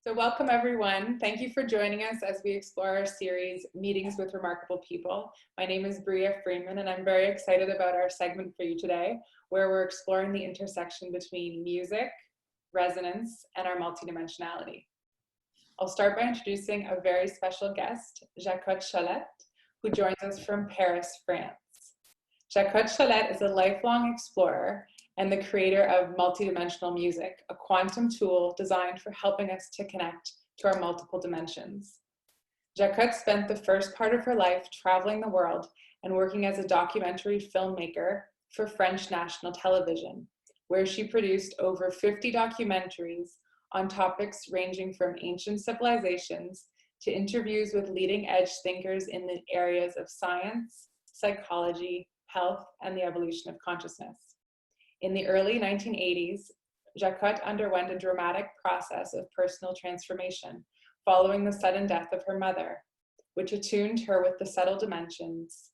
So welcome everyone. Thank you for joining us as we explore our series, Meetings with Remarkable People. My name is Bria Freeman and I'm very excited about our segment for you today, where we're exploring the intersection between music, resonance, and our multidimensionality. I'll start by introducing a very special guest, Jacotte Chollet, who joins us from Paris, France. Jacotte Chollet is a lifelong explorer and the creator of Multidimensional music, a quantum tool designed for helping us to connect to our multiple dimensions. Jacotte spent the first part of her life traveling the world and working as a documentary filmmaker for French national television, where she produced over 50 documentaries on topics ranging from ancient civilizations to interviews with leading edge thinkers in the areas of science, psychology, health, and the evolution of consciousness. In the early 1980s, Jacotte underwent a dramatic process of personal transformation following the sudden death of her mother, which attuned her with the subtle dimensions.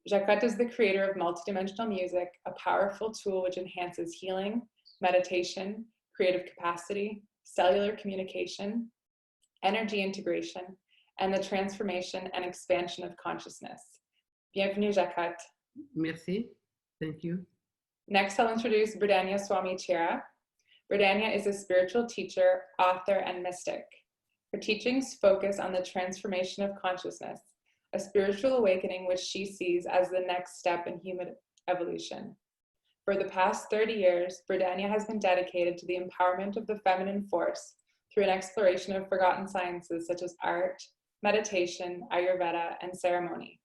Jacotte is the creator of multidimensional music, a powerful tool which enhances healing, meditation, creative capacity, cellular communication, energy integration, and the transformation and expansion of consciousness. Bienvenue, Jacotte. Merci. Thank you. Next, I'll introduce Berdhanya Swami Tierra. Berdhanya is a spiritual teacher, author, and mystic. Her teachings focus on the transformation of consciousness, a spiritual awakening which she sees as the next step in human evolution. For the past 30 years, Berdhanya has been dedicated to the empowerment of the feminine force through an exploration of forgotten sciences such as art, meditation, Ayurveda, and ceremony.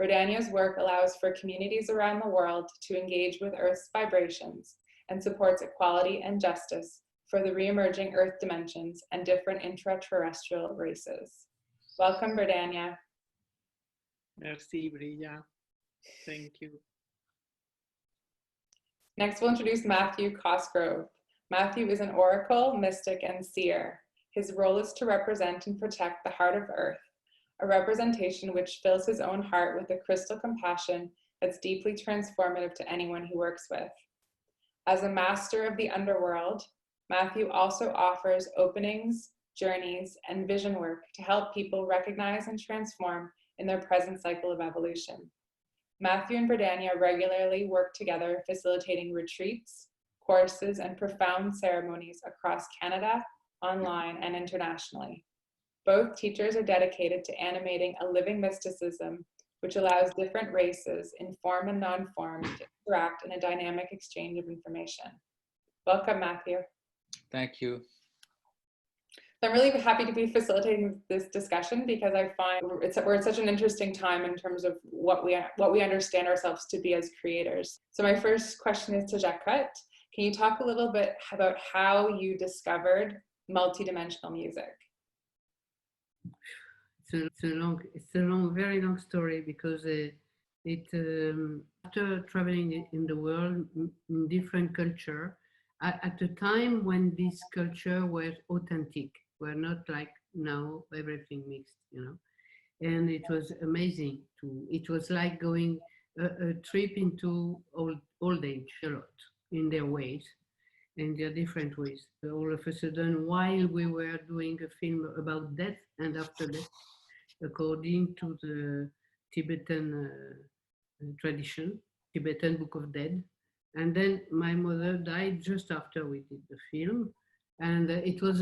Berdhanya's work allows for communities around the world to engage with Earth's vibrations and supports equality and justice for the re-emerging Earth dimensions and different intraterrestrial races. Welcome, Berdhanya. Merci, Bria. Thank you. Next, we'll introduce Matthew Cosgrove. Matthew is an oracle, mystic, and seer. His role is to represent and protect the heart of Earth, a representation which fills his own heart with a crystal compassion that's deeply transformative to anyone he works with. As a master of the underworld, Matthew also offers openings, journeys, and vision work to help people recognize and transform in their present cycle of evolution. Matthew and Berdhanya regularly work together, facilitating retreats, courses, and profound ceremonies across Canada, online, and internationally. Both teachers are dedicated to animating a living mysticism which allows different races in form and non-form to interact in a dynamic exchange of information. Welcome, Matthew. Thank you. I'm really happy to be facilitating this discussion because I find we're at such an interesting time in terms of what we understand ourselves to be as creators. So my first question is to Jacotte. Can you talk a little bit about how you discovered multidimensional music? It's a long, very long story because after traveling in the world in different culture, at the time when this culture was authentic, were not like now everything mixed, and it was amazing it was like going a trip into old age a lot in their ways, in their different ways. All of a sudden, while we were doing a film about death and after death, according to the Tibetan tradition, Tibetan Book of Dead. And then my mother died just after we did the film. And it was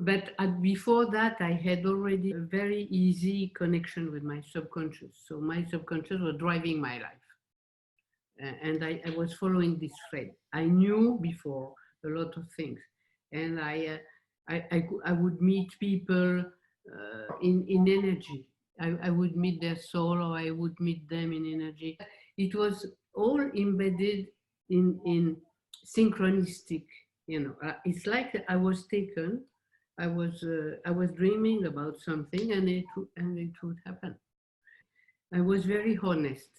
but before that, I had already a very easy connection with my subconscious. So my subconscious was driving my life. And I was following this thread. I knew before a lot of things. And I would meet people in energy. I would meet their soul, or I would meet them in energy. It was all embedded in synchronistic, It's like I was taken. I was dreaming about something, and it would happen. I was very honest,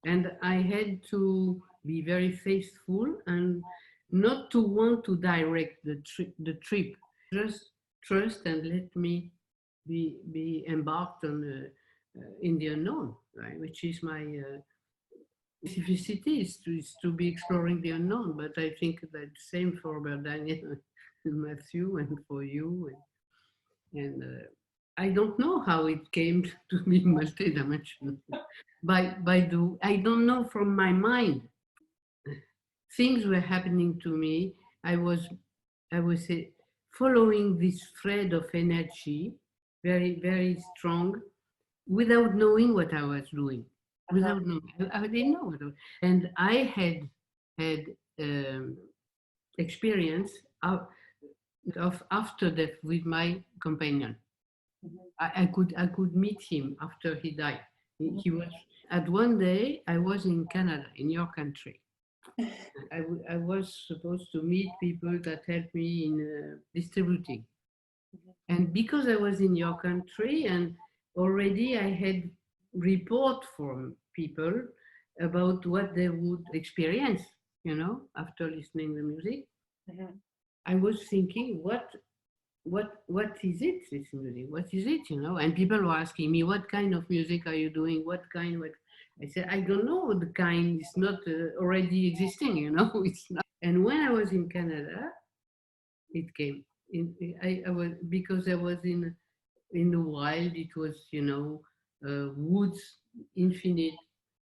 and I had to be very faithful and not to want to direct the trip. Just trust and let me be embarked on in the unknown, right? Which is my specificity is to be exploring the unknown. But I think that's same for Berdhanya. Matthew, and for you. And I don't know how it came to be multidimensional. I don't know, from my mind. Things were happening to me. I was say, following this thread of energy, very, very strong, without knowing what I was doing. Without knowing, I didn't know what I was. And I had experience of after death with my companion. I could meet him after he died. He was at one day. I was in Canada, in your country. I was supposed to meet people that helped me in distributing. And because I was in your country and already I had report from people about what they would experience, after listening to music. I was thinking, what is it, this music? What is it, And people were asking me, what kind of music are you doing? What? I said, I don't know the kind. It's not already existing, It's not. And when I was in Canada, it came. I was, because I was in the wild. It was, woods, infinite,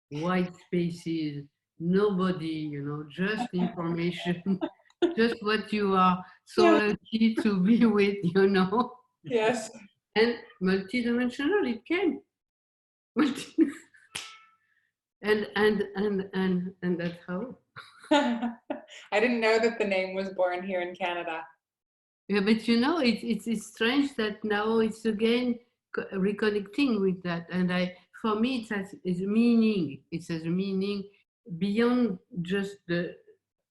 white spaces, nobody, just information, just what you are so lucky to be with, Yes. And multidimensional, it came. And that's how. I didn't know that the name was born here in Canada. Yeah, but it's strange that now it's again reconnecting with that, and for me it's a meaning. It has a meaning beyond just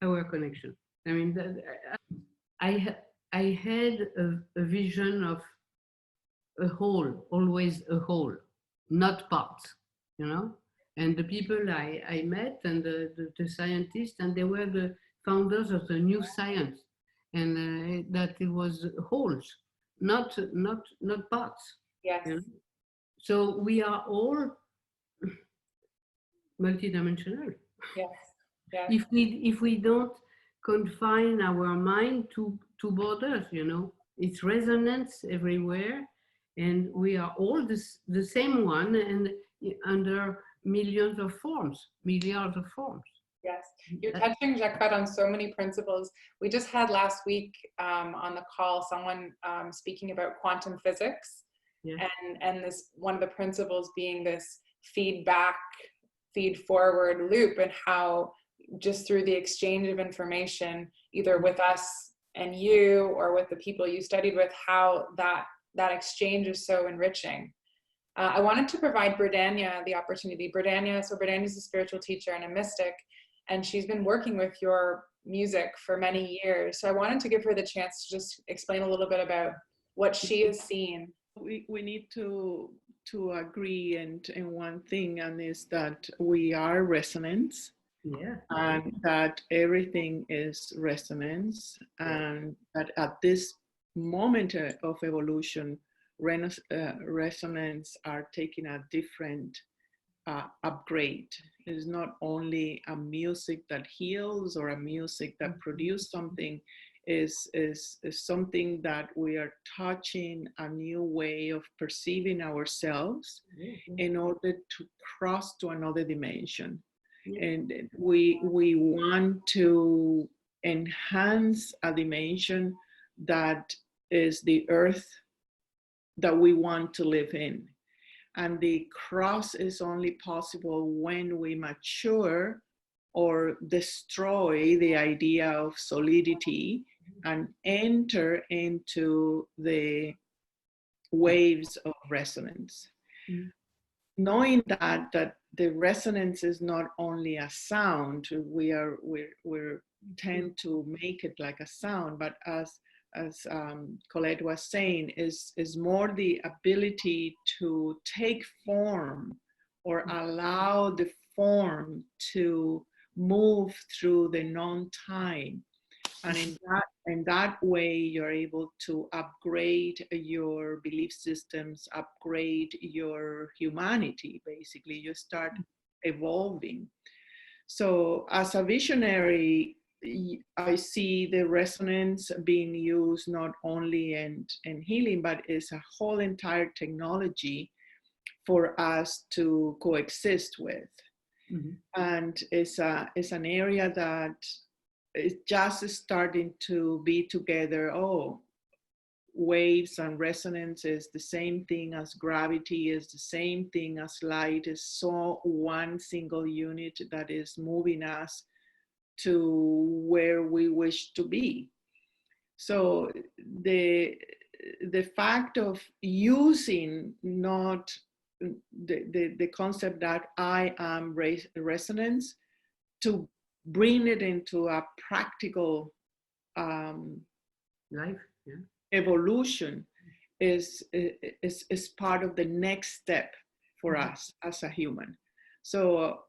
our connection. I mean, I had a vision of a whole, always a whole, not parts, And the people I met and the scientists, and they were the founders of the new science, and that it was wholes, not parts. Yes. So we are all multidimensional. Yes. Yes. If we don't confine our mind to borders, it's resonance everywhere, and we are all the same one, and under milliards of forms. Yes, you're touching, Jacotte, on so many principles. We just had last week on the call someone speaking about quantum physics, and this one of the principles being this feedback, feed forward loop, and how just through the exchange of information, either with us and you or with the people you studied with, how that exchange is so enriching. I wanted to provide Berdhanya the opportunity. Berdhanya is a spiritual teacher and a mystic, and she's been working with your music for many years. So I wanted to give her the chance to just explain a little bit about what she has seen. We need to agree in one thing, and is that we are resonance. Yeah. And that everything is resonance, and that at this moment of evolution, resonance are taking a different upgrade. It is not only a music that heals or a music that produces something, is something that we are touching a new way of perceiving ourselves in order to cross to another dimension. And we want to enhance a dimension that is the earth that we want to live in. And the cross is only possible when we mature or destroy the idea of solidity and enter into the waves of resonance. Knowing that the resonance is not only a sound, we tend to make it like a sound, but as Colette was saying, is more the ability to take form or allow the form to move through the non-time. And in that way, you're able to upgrade your belief systems, upgrade your humanity, basically. You start evolving. So as a visionary, I see the resonance being used not only in healing, but it's a whole entire technology for us to coexist with. Mhm. And it's an area that is just starting to be together. Oh, waves and resonance is the same thing as gravity, is the same thing as light, is so one single unit that is moving us to where we wish to be. So the fact of using not the concept that I am resonance to bring it into a practical Life, yeah. evolution is part of the next step for us as a human. So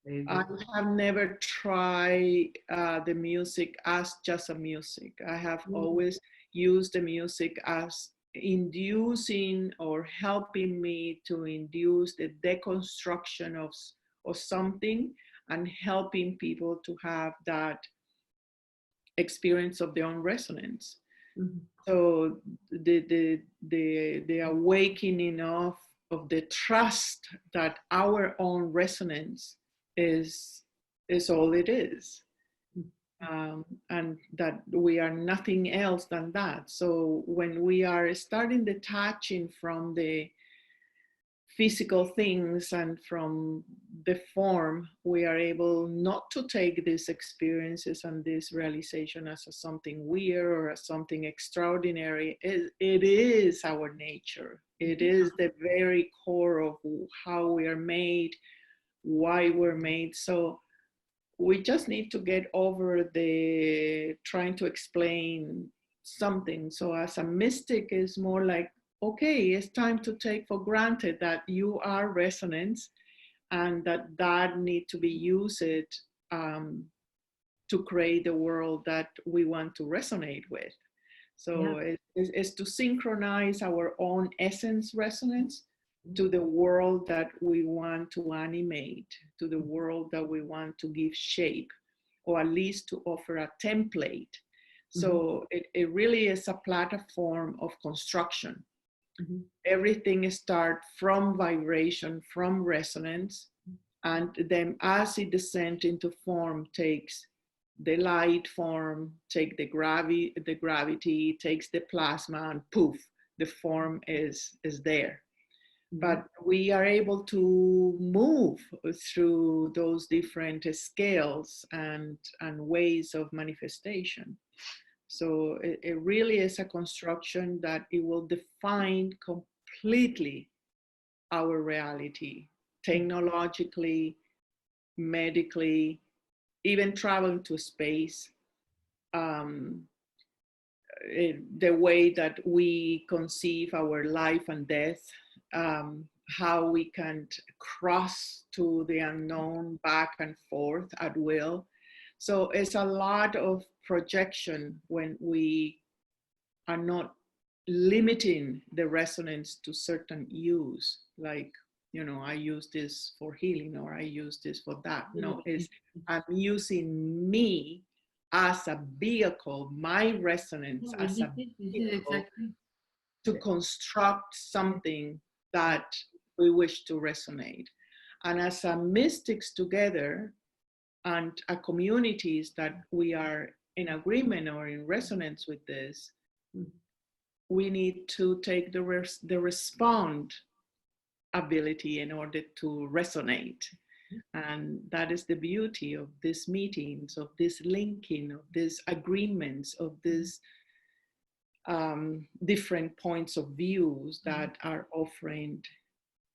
I have never tried the music as just a music. I have always used the music as inducing or helping me to induce the deconstruction of something and helping people to have that experience of their own resonance. Mm-hmm. So the awakening of the trust that our own resonance is all it is, and that we are nothing else than that. So when we are starting detaching from the physical things and from the form, we are able not to take these experiences and this realization as something weird or as something extraordinary. It is our nature. It is the very core of how we are made, why we're made. So we just need to get over the trying to explain something. So as a mystic is more like, okay, it's time to take for granted that you are resonance and that need to be used to create the world that we want to resonate with. So it's to synchronize our own essence resonance to the world that we want to animate, to the world that we want to give shape, or at least to offer a template. So it really is a platform of construction. Everything starts from vibration, from resonance, and then as it descends into form, takes the light form, take the gravity, takes the plasma, and poof, the form is there. But we are able to move through those different scales and ways of manifestation. So it really is a construction that it will define completely our reality, technologically, medically, even traveling to space. The way that we conceive our life and death, how we can cross to the unknown back and forth at will. So it's a lot of projection when we are not limiting the resonance to certain use, like, you know, I use this for healing or I use this for that. No, I'm using me as a vehicle, my resonance as a vehicle to construct something that we wish to resonate. And as a mystics together and a communities that we are in agreement or in resonance with this, we need to take the respond ability in order to resonate. And that is the beauty of these meetings, of this linking, of these agreements, of these different points of views that are offering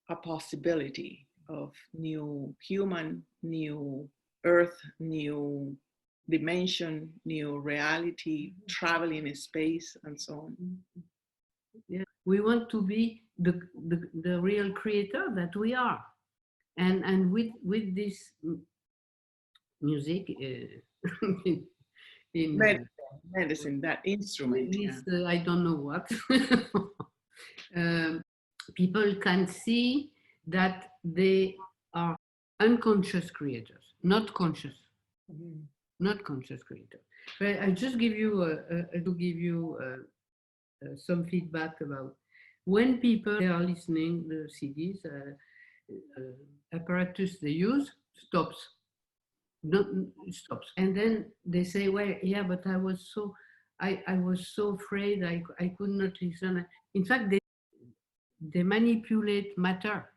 a possibility of new human, new earth, new dimension, new reality, traveling in space, and so on. Yeah, we want to be the real creator that we are, and with this music in medicine, that instrument. This, I don't know what. People can see that they are unconscious creators, not conscious. not conscious creator. But I just give you some feedback about when people they are listening the CDs apparatus they use stops, not stops, and then they say, well, yeah, but I was so afraid I could not listen. In fact, they manipulate matter.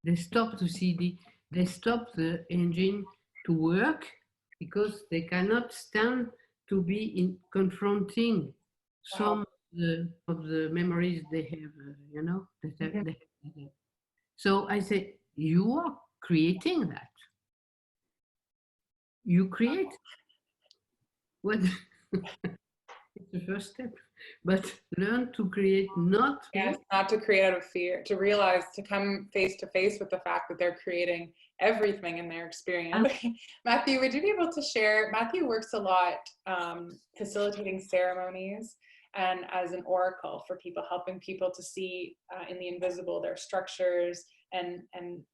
They stop the CD, they stop the engine to work because they cannot stand to be in confronting some of the memories they have, So I say, you are creating that. You create what it's the first step, but learn to create not to. Yes, not to create out of fear, to realize, to come face to face with the fact that they're creating everything in their experience. Matthew, would you be able to share? Matthew works a lot facilitating ceremonies and as an oracle for people, helping people to see in the invisible their structures and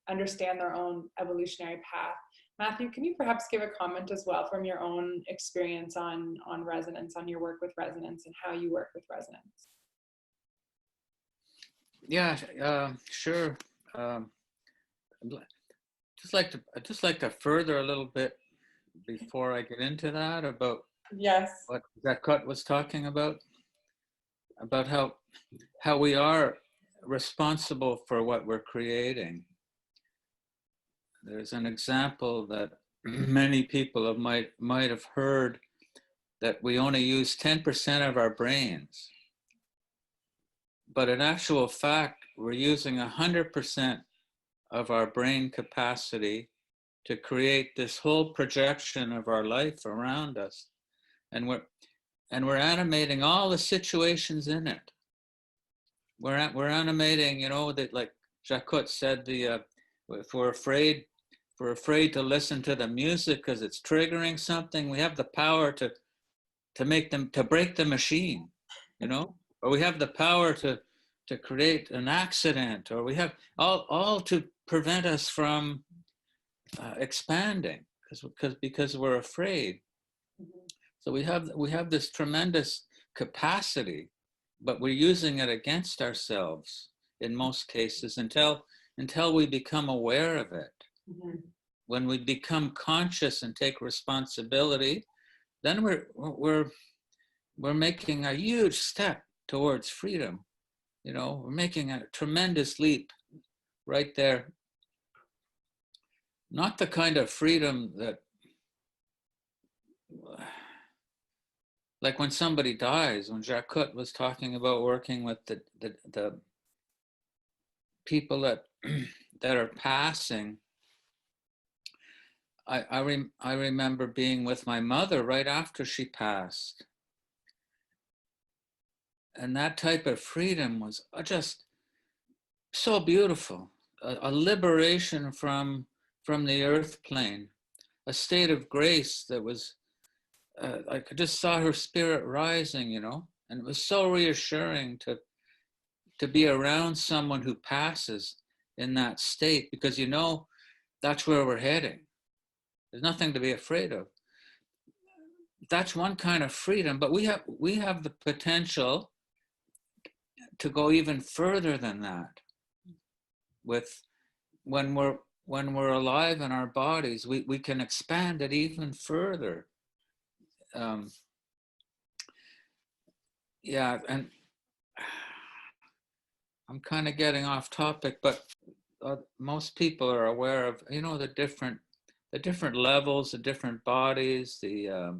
understand their own evolutionary path. Matthew, can you perhaps give a comment as well from your own experience on resonance, on your work with resonance and how you work with resonance? Yeah, sure. I'd just like to further a little bit before I get into that about what Jacotte was talking about how we are responsible for what we're creating. There's an example that many people might have heard, that we only use 10% of our brains. But in actual fact, we're using 100% of our brain capacity to create this whole projection of our life around us. And we're animating all the situations in it. We're animating, that, like Jacotte said, if we're afraid to listen to the music because it's triggering something, we have the power to break the machine, or we have the power to create an accident, or we have all to prevent us from expanding because we're afraid. So we have this tremendous capacity, but we're using it against ourselves in most cases until we become aware of it. Mm-hmm. When we become conscious and take responsibility, then we're making a huge step towards freedom. We're making a tremendous leap right there. Not the kind of freedom that, like when somebody dies, when Jacotte was talking about working with the people that are passing, I remember being with my mother right after she passed. And that type of freedom was just so beautiful, a liberation from the earth plane, a state of grace that was, I just saw her spirit rising, and it was so reassuring to be around someone who passes in that state, because that's where we're heading. There's nothing to be afraid of. That's one kind of freedom, but we have the potential to go even further than that. When we're alive in our bodies, we can expand it even further. Yeah, and I'm kind of getting off topic, but most people are aware of the different levels, the different bodies, the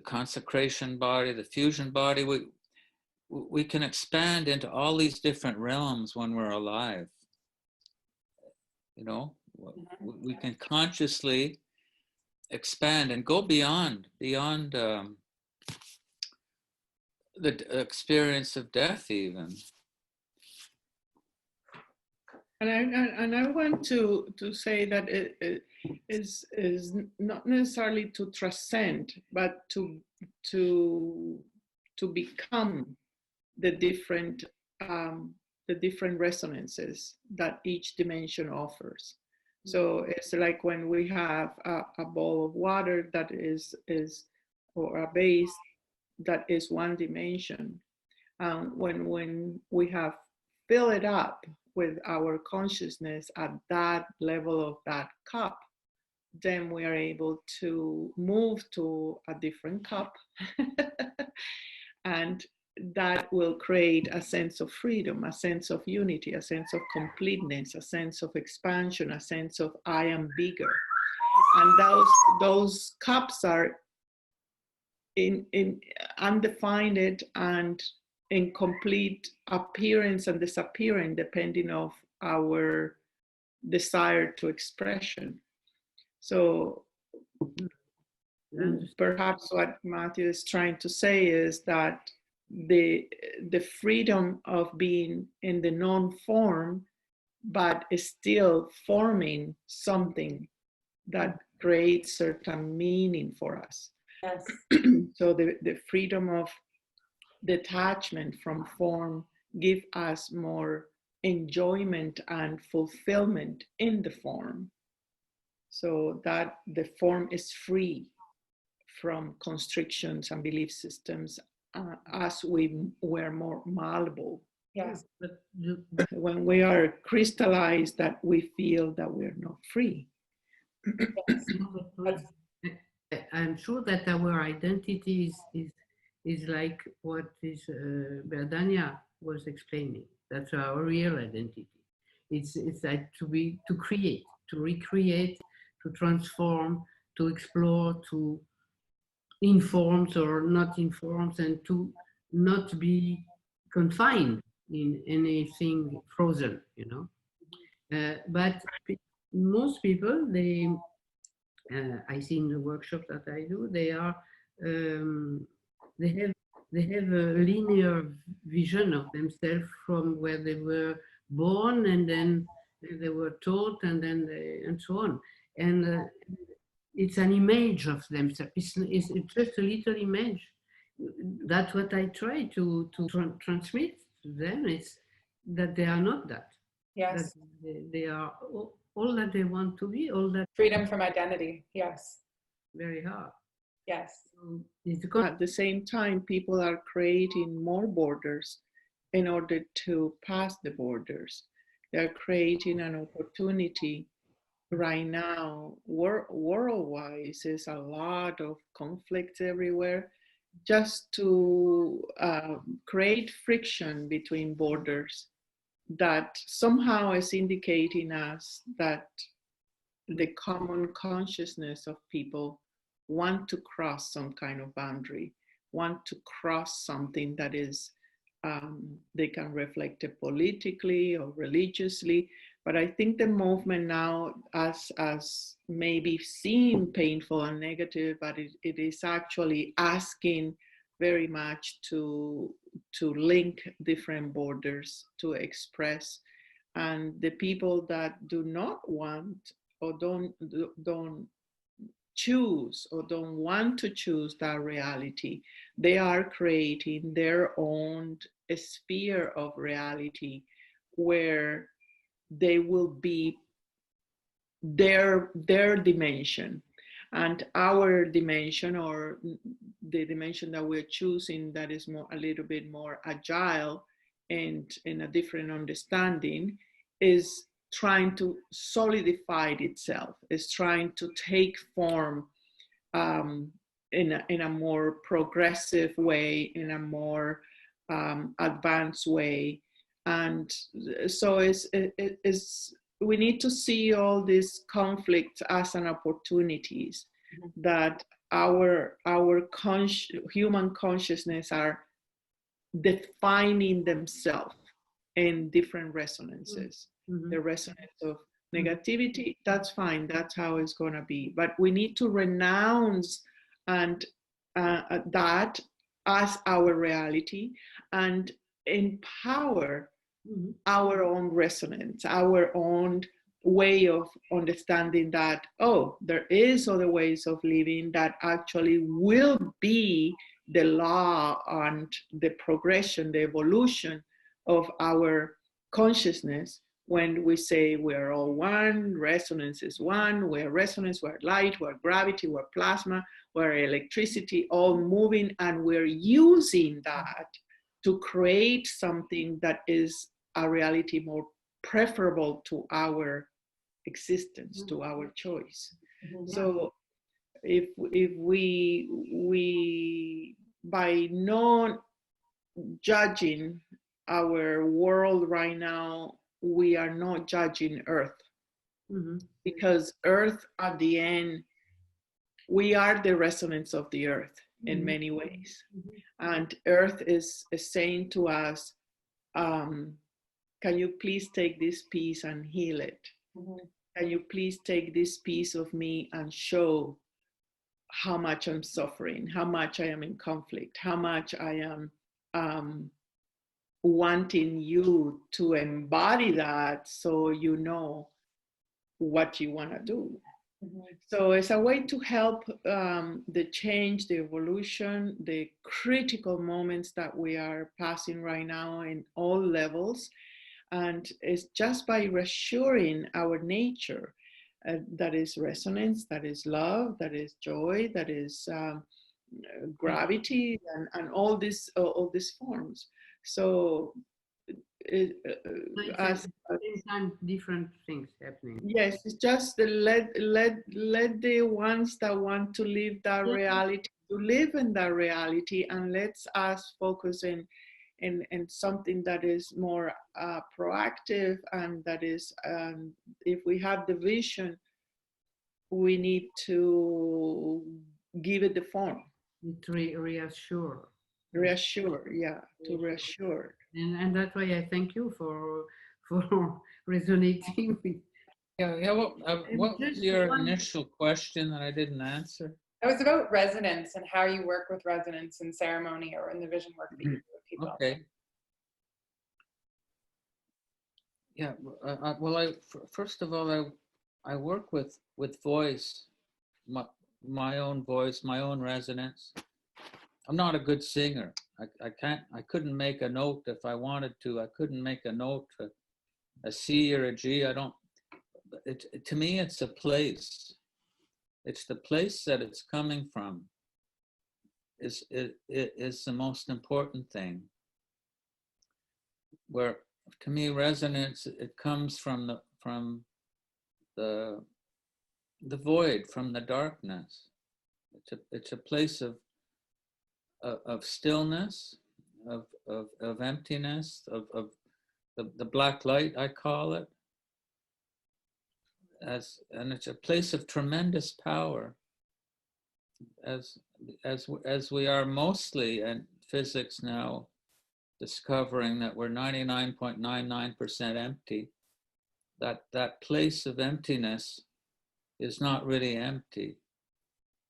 consecration body, the fusion body. We can expand into all these different realms when we're alive. We can consciously expand and go beyond the experience of death even. And I want to say that it is not necessarily to transcend, but to become the different resonances that each dimension offers. So it's like when we have a bowl of water that is or a base that is one dimension. When we have filled it up with our consciousness at that level of that cup, then we are able to move to a different cup. And that will create a sense of freedom, a sense of unity, a sense of completeness, a sense of expansion, a sense of I am bigger. And those cups are in undefined and in complete appearance and disappearing depending of our desire to expression. So perhaps what Matthew is trying to say is that the freedom of being in the non-form, but is still forming something that creates certain meaning for us. Yes. So the freedom of detachment from form give us more enjoyment and fulfillment in the form, so that the form is free from constrictions and belief systems as we're more malleable. Yes. When we are crystallized, that we feel that we're not free. Yes. I'm sure that our identity is like what is Berdhanya was explaining. That's our real identity. It's like to create, to recreate, to transform, to explore, to inform or not inform, and to not be confined in anything frozen, you know. But most people, they I see in the workshop that I do, they are they have a linear vision of themselves from where they were born, and then they were taught, and then and so on. And it's an image of themselves. It's just a little image. That's what I try to transmit to them. It's that they are not that. Yes. That they are all that they want to be, all that. Freedom from identity. Yes. Very hard. Yes. At the same time, people are creating more borders in order to pass the borders. They're creating an opportunity right now. Worldwide, there's a lot of conflict everywhere, just to create friction between borders that somehow is indicating us that the common consciousness of people want to cross some kind of boundary, want to cross something that is, they can reflect it politically or religiously. But I think the movement now, as maybe seem painful and negative, but it is actually asking very much to link different borders, to express. And the people that do not want or don't choose or don't want to choose that reality, they are creating their own sphere of reality where they will be their dimension, and our dimension, or the dimension that we're choosing, that is more a little bit more agile and in a different understanding, is trying to solidify itself, is trying to take form in a more progressive way, in a more advanced way. And so we need to see all these conflicts as an opportunities, that our human consciousness are defining themselves in different resonances. The resonance of negativity, that's fine, that's how it's going to be. But we need to renounce and that as our reality, and empower our own resonance, our own way of understanding that, oh, there is other ways of living that actually will be the law and the progression, the evolution of our consciousness, when we say we're all one, resonance is one, we're resonance, we're light, we're gravity, we're plasma, we're electricity, all moving, and we're using that to create something that is a reality more preferable to our existence, to our choice. So if we by not judging our world right now, we are not judging Earth, because Earth at the end, we are the resonance of the Earth in many ways. And Earth is saying to us, can you please take this piece and heal it? Can you please take this piece of me and show how much I'm suffering, how much I am in conflict, how much I am wanting you to embody that, so you know what you want to do. So it's a way to help the change, the evolution, the critical moments that we are passing right now in all levels. And it's just by reassuring our nature that is resonance, that is love, that is joy, that is gravity, and all these forms. So at the same time, different things happening. Yes, it's just let the ones that want to live that reality to live in that reality, and let's us focus in something that is more proactive, and that is if we have the vision, we need to give it the form. To reassure. Reassure, yeah, to reassure. And that's why I thank you for resonating with. Well, what was your initial question that I didn't answer? It was about resonance and how you work with resonance in ceremony or in the vision work that you do with people. Okay. Yeah. Well, first of all, I work with voice, my own voice, my own resonance. I'm not a good singer. I couldn't make a note if I wanted to. I couldn't make a note, a C or a G. I don't. To me, it's a place. It's the place that it's coming from. Is the most important thing. Where, to me, resonance, it comes from the void, from the darkness. It's a place of stillness, of emptiness, of the black light, I call it. And it's a place of tremendous power, as we are mostly in physics now, discovering that we're 99.99% empty. That place of emptiness is not really empty.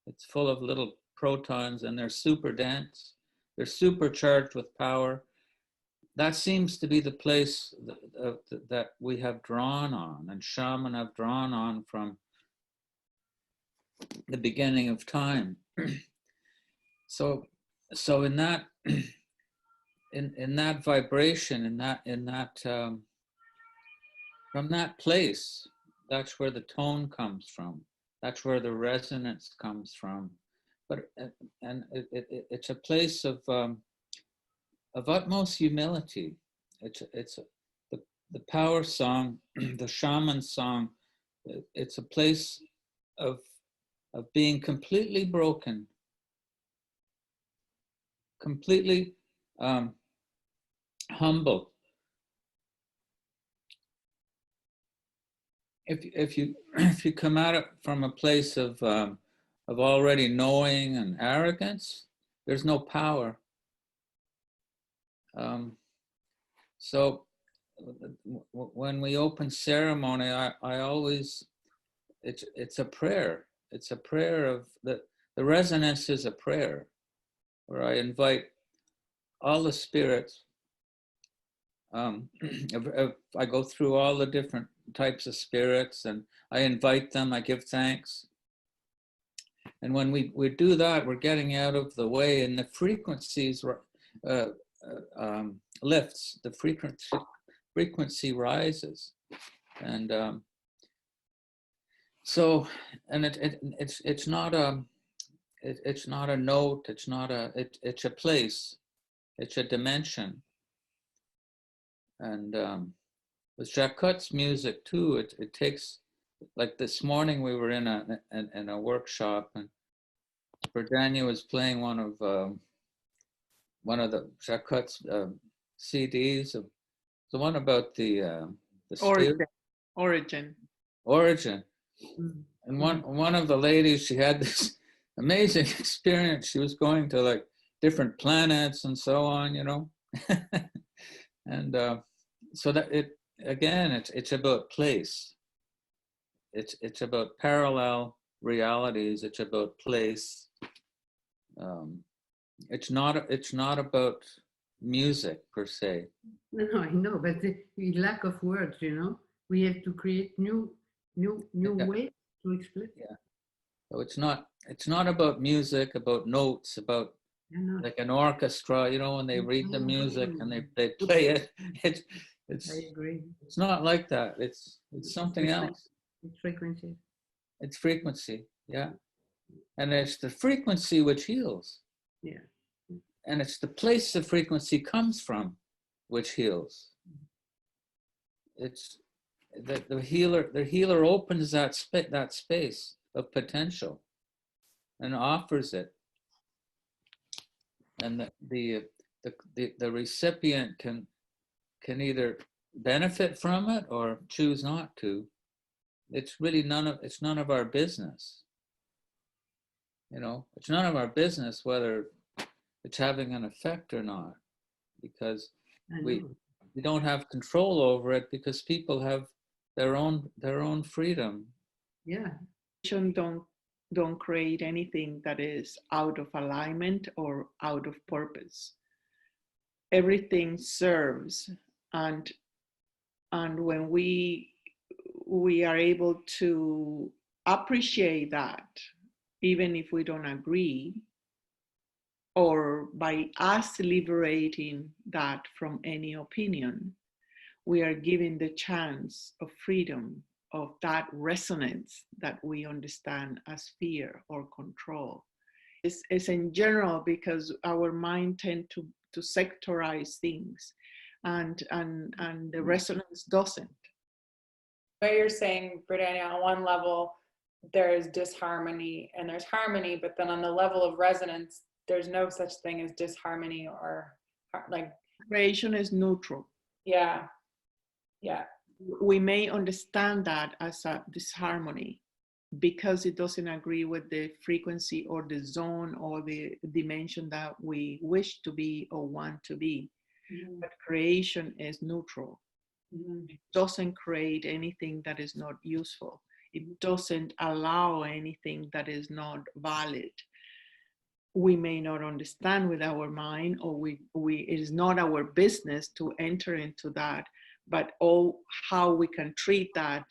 It's full of little protons, and they're super dense. They're supercharged with power. That seems to be the place that we have drawn on, and shaman have drawn on from the beginning of time. So in that in that vibration, in that from that place, that's where the tone comes from. That's where the resonance comes from. But it's a place of utmost humility. It's the power song, the shaman song. It's a place of being completely broken, completely humble. If you come at it from a place of already knowing and arrogance, there's no power. So when we open ceremony, I always, it's a prayer. It's a prayer of the resonance is a prayer, where I invite all the spirits. I go through all the different types of spirits, and I invite them, I give thanks. And when we do that, we're getting out of the way, and the frequencies lifts, the frequency rises. And so, and it's not a it's not a note. It's not a it's a place. It's a dimension. And with Jacotte's music too, it takes, like this morning we were in a workshop, and Berdhanya was playing one of the Jacotte's CDs, of the one about the origin. And one of the ladies, she had this amazing experience. She was going to like different planets and so on, you know. And so that it's about place. It's about parallel realities. It's about place. It's not about music per se. No, I know, but the lack of words, you know, we have to create new ways to explain. Yeah. So it's not about music, about notes, about like an orchestra, you know, when they read the music and they play it. I agree. It's not like that. It's something else. It's frequency. It's frequency, yeah. And it's the frequency which heals. Yeah. And it's the place the frequency comes from which heals. It's the healer opens that space of potential and offers it. And the recipient can either benefit from it or choose not to. It's really none of our business. You know, it's none of our business whether it's having an effect or not, because we don't have control over it, because people have their own freedom. Yeah. Don't create anything that is out of alignment or out of purpose. Everything serves, and when we are able to appreciate that, even if we don't agree, or by us liberating that from any opinion, we are giving the chance of freedom, of that resonance that we understand as fear or control. It's in general, because our mind tend to sectorize things, and the resonance doesn't. What you're saying, Berdhanya, on one level, there's disharmony and there's harmony, but then on the level of resonance, there's no such thing as disharmony or like creation is neutral. Yeah. We may understand that as a disharmony because it doesn't agree with the frequency or the zone or the dimension that we wish to be or want to be. Mm-hmm. But creation is neutral. Mm-hmm. It doesn't create anything that is not useful. It doesn't allow anything that is not valid. We may not understand with our mind, or it is not our business to enter into that, but how we can treat that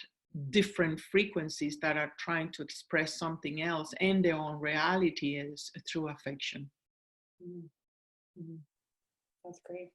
different frequencies that are trying to express something else in their own reality is through affection. Mm-hmm. That's great.